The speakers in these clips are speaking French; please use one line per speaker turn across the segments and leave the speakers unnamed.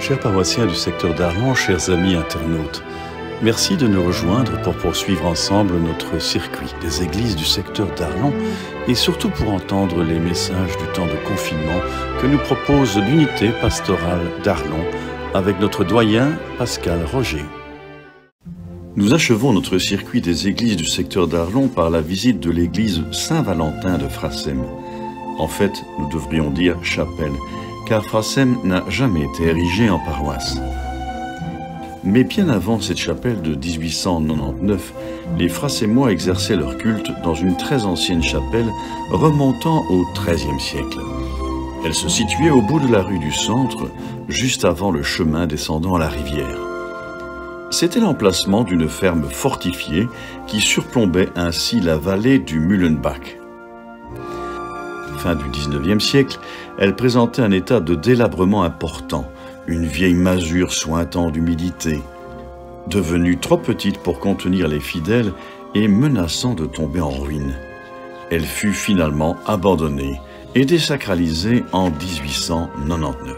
Chers paroissiens du secteur d'Arlon, chers amis internautes, merci de nous rejoindre pour poursuivre ensemble notre circuit des églises du secteur d'Arlon et surtout pour entendre les messages du temps de confinement que nous propose l'unité pastorale d'Arlon avec notre doyen Pascal Roger. Nous achevons notre circuit des églises du secteur d'Arlon par la visite de l'église Saint-Valentin de Frassem. En fait, nous devrions dire chapelle, car Frassem n'a jamais été érigée en paroisse. Mais bien avant cette chapelle de 1899, les Frassemois exerçaient leur culte dans une très ancienne chapelle remontant au XIIIe siècle. Elle se situait au bout de la rue du Centre, juste avant le chemin descendant à la rivière. C'était l'emplacement d'une ferme fortifiée qui surplombait ainsi la vallée du Mühlenbach. Fin du XIXe siècle, elle présentait un état de délabrement important, une vieille masure sointant d'humidité, devenue trop petite pour contenir les fidèles et menaçant de tomber en ruine. Elle fut finalement abandonnée et désacralisée en 1899.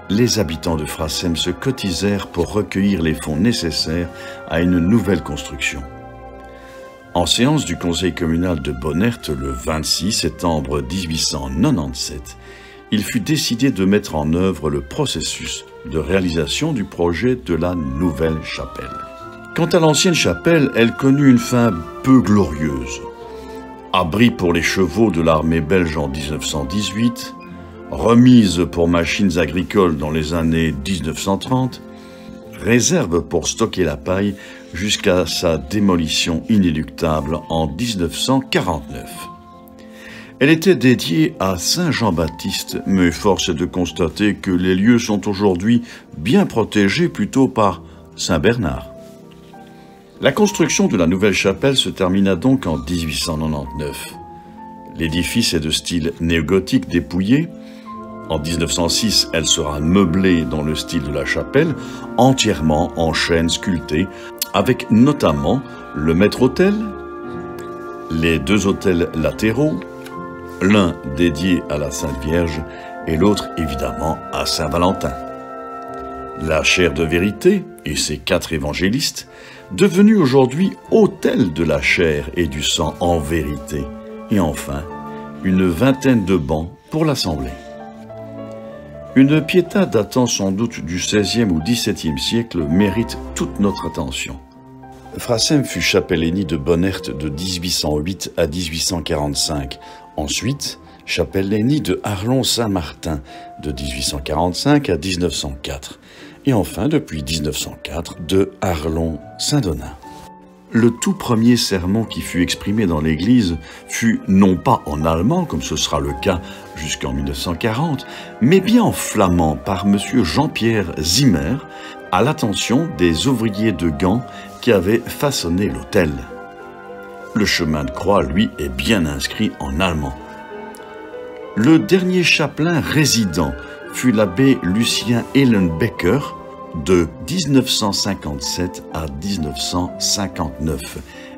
Les habitants de Frassem se cotisèrent pour recueillir les fonds nécessaires à une nouvelle construction. En séance du conseil communal de Bonnert le 26 septembre 1897, il fut décidé de mettre en œuvre le processus de réalisation du projet de la nouvelle chapelle. Quant à l'ancienne chapelle, elle connut une fin peu glorieuse. Abri pour les chevaux de l'armée belge en 1918, remise pour machines agricoles dans les années 1930, réserve pour stocker la paille jusqu'à sa démolition inéluctable en 1949. Elle était dédiée à Saint Jean-Baptiste, mais force est de constater que les lieux sont aujourd'hui bien protégés plutôt par Saint Bernard. La construction de la nouvelle chapelle se termina donc en 1899. L'édifice est de style néogothique dépouillé. En 1906, elle sera meublée dans le style de la chapelle, entièrement en chêne sculpté, avec notamment le maître-autel, les deux autels latéraux, l'un dédié à la Sainte Vierge et l'autre évidemment à Saint Valentin. La chaire de vérité et ses 4 évangélistes, devenus aujourd'hui autel de la chair et du sang en vérité, et enfin une vingtaine de bancs pour l'assemblée. Une piéta datant sans doute du XVIe ou XVIIe siècle mérite toute notre attention. Frassem fut chapellenie de Bonnert de 1808 à 1845. Ensuite, chapellenie de Arlon-Saint-Martin de 1845 à 1904. Et enfin, depuis 1904, de Arlon-Saint-Donat. Le tout premier sermon qui fut exprimé dans l'église fut non pas en allemand, comme ce sera le cas jusqu'en 1940, mais bien en flamand par M. Jean-Pierre Zimmer, à l'attention des ouvriers de Gand qui avaient façonné l'autel. Le chemin de croix, lui, est bien inscrit en allemand. Le dernier chapelain résident fut l'abbé Lucien Ellenbecker, de 1957 à 1959,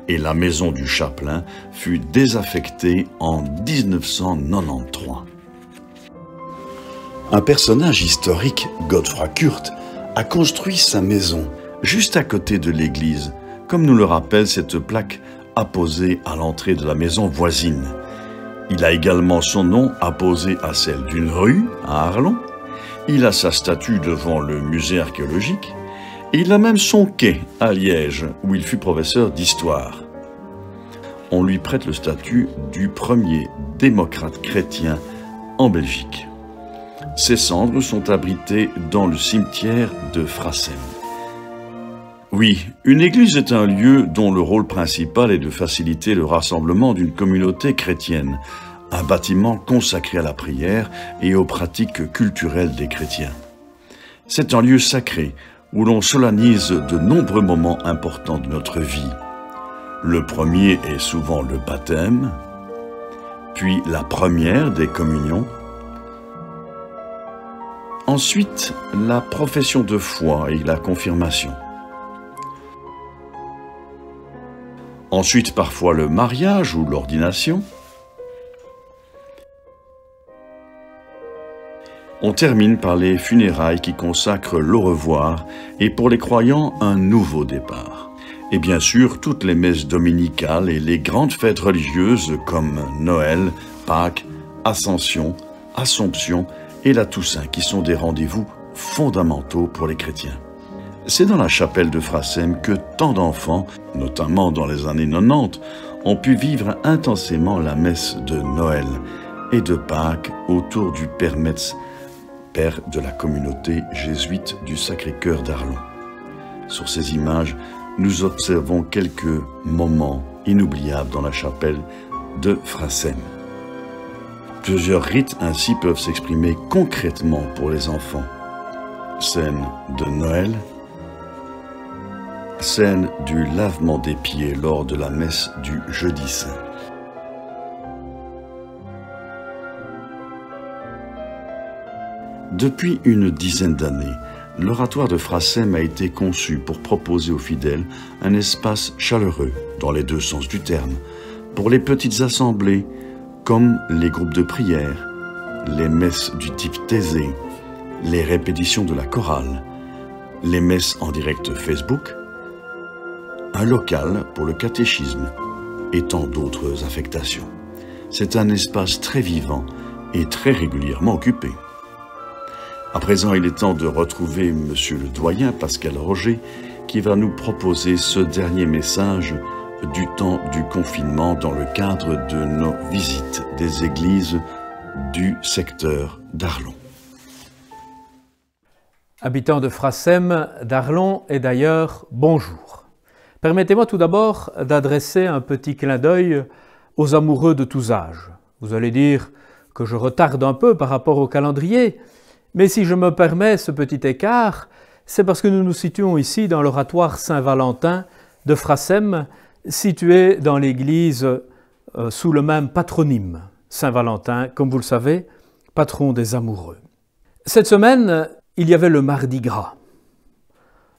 et la maison du chapelain fut désaffectée en 1993. Un personnage historique, Godefroy Kurt, a construit sa maison juste à côté de l'église, comme nous le rappelle cette plaque apposée à l'entrée de la maison voisine. Il a également son nom apposé à celle d'une rue à Arlon. Il a sa statue devant le musée archéologique et il a même son quai à Liège où il fut professeur d'histoire. On lui prête le statut du premier démocrate chrétien en Belgique. Ses cendres sont abritées dans le cimetière de Frassem. Oui, une église est un lieu dont le rôle principal est de faciliter le rassemblement d'une communauté chrétienne, un bâtiment consacré à la prière et aux pratiques culturelles des chrétiens. C'est un lieu sacré où l'on solennise de nombreux moments importants de notre vie. Le premier est souvent le baptême, puis la première des communions, ensuite la profession de foi et la confirmation. Ensuite, parfois le mariage ou l'ordination. On termine par les funérailles qui consacrent l'au revoir et pour les croyants un nouveau départ. Et bien sûr, toutes les messes dominicales et les grandes fêtes religieuses comme Noël, Pâques, Ascension, Assomption et la Toussaint qui sont des rendez-vous fondamentaux pour les chrétiens. C'est dans la chapelle de Frassem que tant d'enfants, notamment dans les années 90, ont pu vivre intensément la messe de Noël et de Pâques autour du Père Metz, père de la communauté jésuite du Sacré-Cœur d'Arlon. Sur ces images, nous observons quelques moments inoubliables dans la chapelle de Frassem. Plusieurs rites ainsi peuvent s'exprimer concrètement pour les enfants. Scène de Noël, scène du lavement des pieds lors de la messe du Jeudi Saint. Depuis une dizaine d'années, l'oratoire de Frassem a été conçu pour proposer aux fidèles un espace chaleureux, dans les deux sens du terme, pour les petites assemblées, comme les groupes de prière, les messes du type thésée, les répétitions de la chorale, les messes en direct Facebook, un local pour le catéchisme et tant d'autres affectations. C'est un espace très vivant et très régulièrement occupé. À présent, il est temps de retrouver Monsieur le doyen Pascal Roger qui va nous proposer ce dernier message du temps du confinement dans le cadre de nos visites des églises du secteur d'Arlon.
Habitants de Frassem, d'Arlon et d'ailleurs, bonjour. Permettez-moi tout d'abord d'adresser un petit clin d'œil aux amoureux de tous âges. Vous allez dire que je retarde un peu par rapport au calendrier, mais si je me permets ce petit écart, c'est parce que nous nous situons ici dans l'oratoire Saint-Valentin de Frassem, situé dans l'église sous le même patronyme, Saint-Valentin, comme vous le savez, patron des amoureux. Cette semaine, il y avait le Mardi Gras.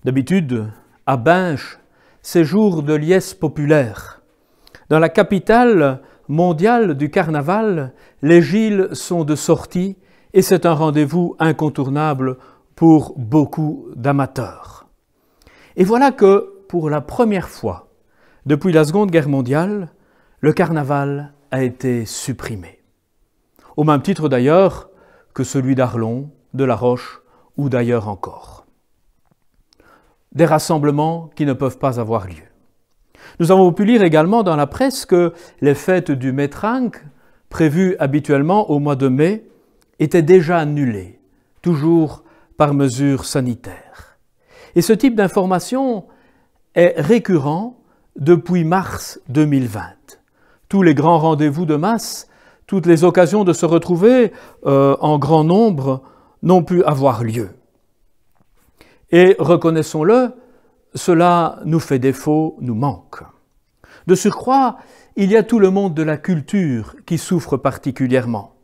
D'habitude, à Binche, c'est jour de liesse populaire. Dans la capitale mondiale du carnaval, les Gilles sont de sortie et c'est un rendez-vous incontournable pour beaucoup d'amateurs. Et voilà que, pour la première fois, depuis la Seconde Guerre mondiale, le carnaval a été supprimé. Au même titre d'ailleurs que celui d'Arlon, de La Roche ou d'ailleurs encore. Des rassemblements qui ne peuvent pas avoir lieu. Nous avons pu lire également dans la presse que les fêtes du Métrinque, prévues habituellement au mois de mai, étaient déjà annulées, toujours par mesure sanitaire. Et ce type d'information est récurrent depuis mars 2020. Tous les grands rendez-vous de masse, toutes les occasions de se retrouver en grand nombre n'ont pu avoir lieu. Et reconnaissons-le, cela nous fait défaut, nous manque. De surcroît, il y a tout le monde de la culture qui souffre particulièrement.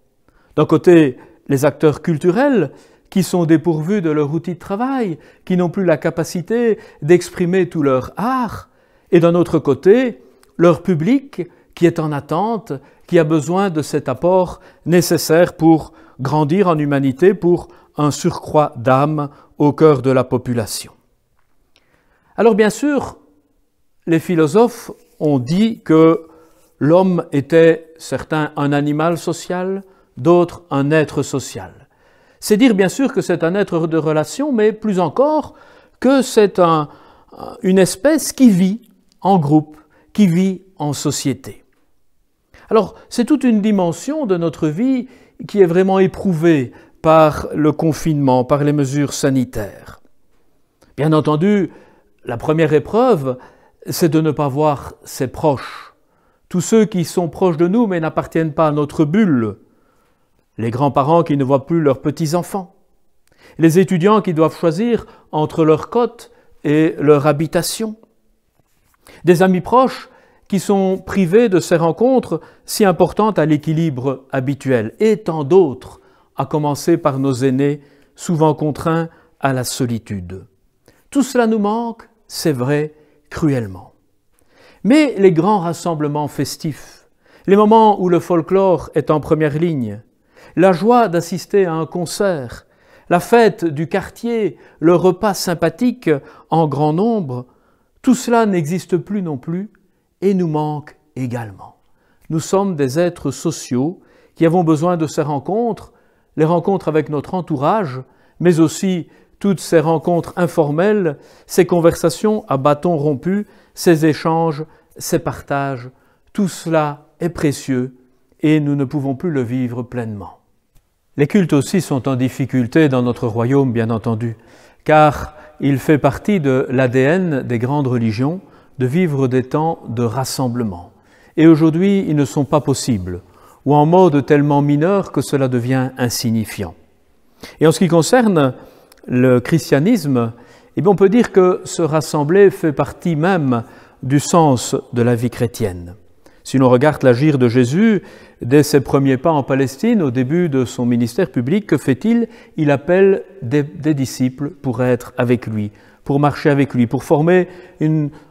D'un côté, les acteurs culturels qui sont dépourvus de leur outil de travail, qui n'ont plus la capacité d'exprimer tout leur art, et d'un autre côté, leur public qui est en attente, qui a besoin de cet apport nécessaire pour grandir en humanité, pour un surcroît d'âme au cœur de la population. Alors bien sûr, les philosophes ont dit que l'homme était, certains, un animal social, d'autres, un être social. C'est dire bien sûr que c'est un être de relation, mais plus encore que c'est une espèce qui vit en groupe, qui vit en société. Alors, c'est toute une dimension de notre vie qui est vraiment éprouvée par le confinement, par les mesures sanitaires. Bien entendu, la première épreuve, c'est de ne pas voir ses proches, tous ceux qui sont proches de nous mais n'appartiennent pas à notre bulle, les grands-parents qui ne voient plus leurs petits-enfants, les étudiants qui doivent choisir entre leur cote et leur habitation, des amis proches qui sont privés de ces rencontres si importantes à l'équilibre habituel, et tant d'autres, à commencer par nos aînés, souvent contraints à la solitude. Tout cela nous manque, c'est vrai, cruellement. Mais les grands rassemblements festifs, les moments où le folklore est en première ligne, la joie d'assister à un concert, la fête du quartier, le repas sympathique en grand nombre, tout cela n'existe plus non plus et nous manque également. Nous sommes des êtres sociaux qui avons besoin de ces rencontres, les rencontres avec notre entourage, mais aussi toutes ces rencontres informelles, ces conversations à bâtons rompus, ces échanges, ces partages, tout cela est précieux et nous ne pouvons plus le vivre pleinement. Les cultes aussi sont en difficulté dans notre royaume, bien entendu, car il fait partie de l'ADN des grandes religions de vivre des temps de rassemblement. Et aujourd'hui, ils ne sont pas possibles, ou en mode tellement mineur que cela devient insignifiant. Et en ce qui concerne le christianisme, on peut dire que se rassembler fait partie même du sens de la vie chrétienne. Si l'on regarde l'agir de Jésus, dès ses premiers pas en Palestine, au début de son ministère public, que fait-il? Il appelle des disciples pour être avec lui, pour marcher avec lui, pour former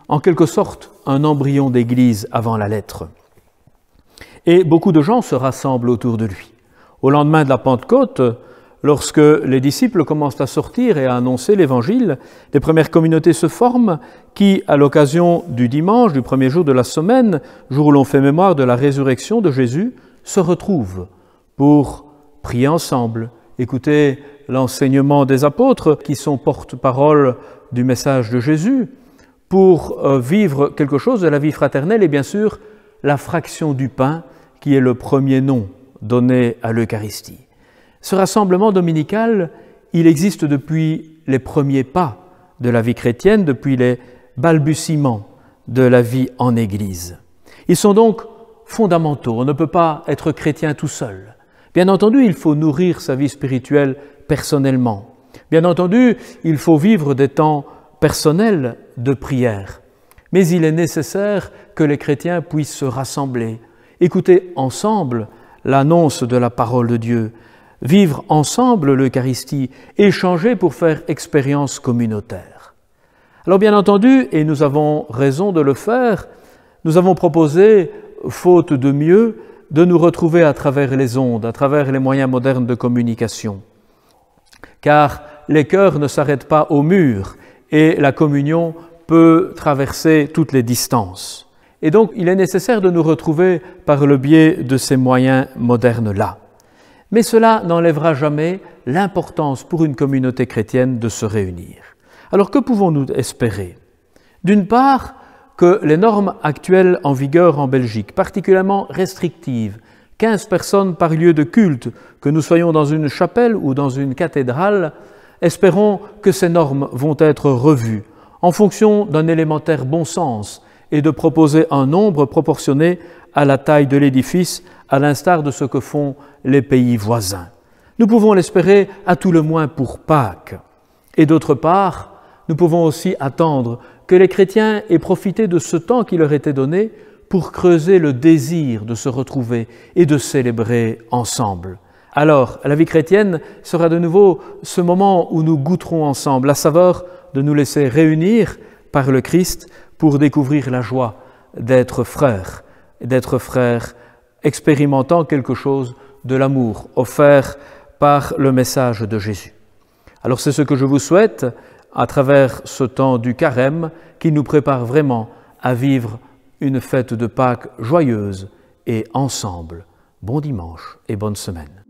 en quelque sorte un embryon d'église avant la lettre. Et beaucoup de gens se rassemblent autour de lui. Au lendemain de la Pentecôte, lorsque les disciples commencent à sortir et à annoncer l'Évangile, les premières communautés se forment qui, à l'occasion du dimanche, du premier jour de la semaine, jour où l'on fait mémoire de la résurrection de Jésus, se retrouvent pour prier ensemble, écouter l'enseignement des apôtres qui sont porte-parole du message de Jésus, pour vivre quelque chose de la vie fraternelle et bien sûr la fraction du pain qui est le premier nom donné à l'Eucharistie. Ce rassemblement dominical, il existe depuis les premiers pas de la vie chrétienne, depuis les balbutiements de la vie en Église. Ils sont donc fondamentaux. On ne peut pas être chrétien tout seul. Bien entendu, il faut nourrir sa vie spirituelle personnellement. Bien entendu, il faut vivre des temps personnels de prière. Mais il est nécessaire que les chrétiens puissent se rassembler, écouter ensemble l'annonce de la parole de Dieu, vivre ensemble l'Eucharistie, échanger pour faire expérience communautaire. Alors bien entendu, et nous avons raison de le faire, nous avons proposé, faute de mieux, de nous retrouver à travers les ondes, à travers les moyens modernes de communication. Car les cœurs ne s'arrêtent pas au mur et la communion peut traverser toutes les distances. Et donc, il est nécessaire de nous retrouver par le biais de ces moyens modernes-là. Mais cela n'enlèvera jamais l'importance pour une communauté chrétienne de se réunir. Alors, que pouvons-nous espérer? D'une part, que les normes actuelles en vigueur en Belgique, particulièrement restrictives, 15 personnes par lieu de culte, que nous soyons dans une chapelle ou dans une cathédrale, espérons que ces normes vont être revues en fonction d'un élémentaire bon sens et de proposer un nombre proportionné à la taille de l'édifice, à l'instar de ce que font les pays voisins. Nous pouvons l'espérer à tout le moins pour Pâques. Et d'autre part, nous pouvons aussi attendre que les chrétiens aient profité de ce temps qui leur était donné pour creuser le désir de se retrouver et de célébrer ensemble. Alors, la vie chrétienne sera de nouveau ce moment où nous goûterons ensemble la saveur de nous laisser réunir par le Christ pour découvrir la joie d'être frères expérimentant quelque chose de l'amour offert par le message de Jésus. Alors c'est ce que je vous souhaite à travers ce temps du carême qui nous prépare vraiment à vivre une fête de Pâques joyeuse et ensemble. Bon dimanche et bonne semaine.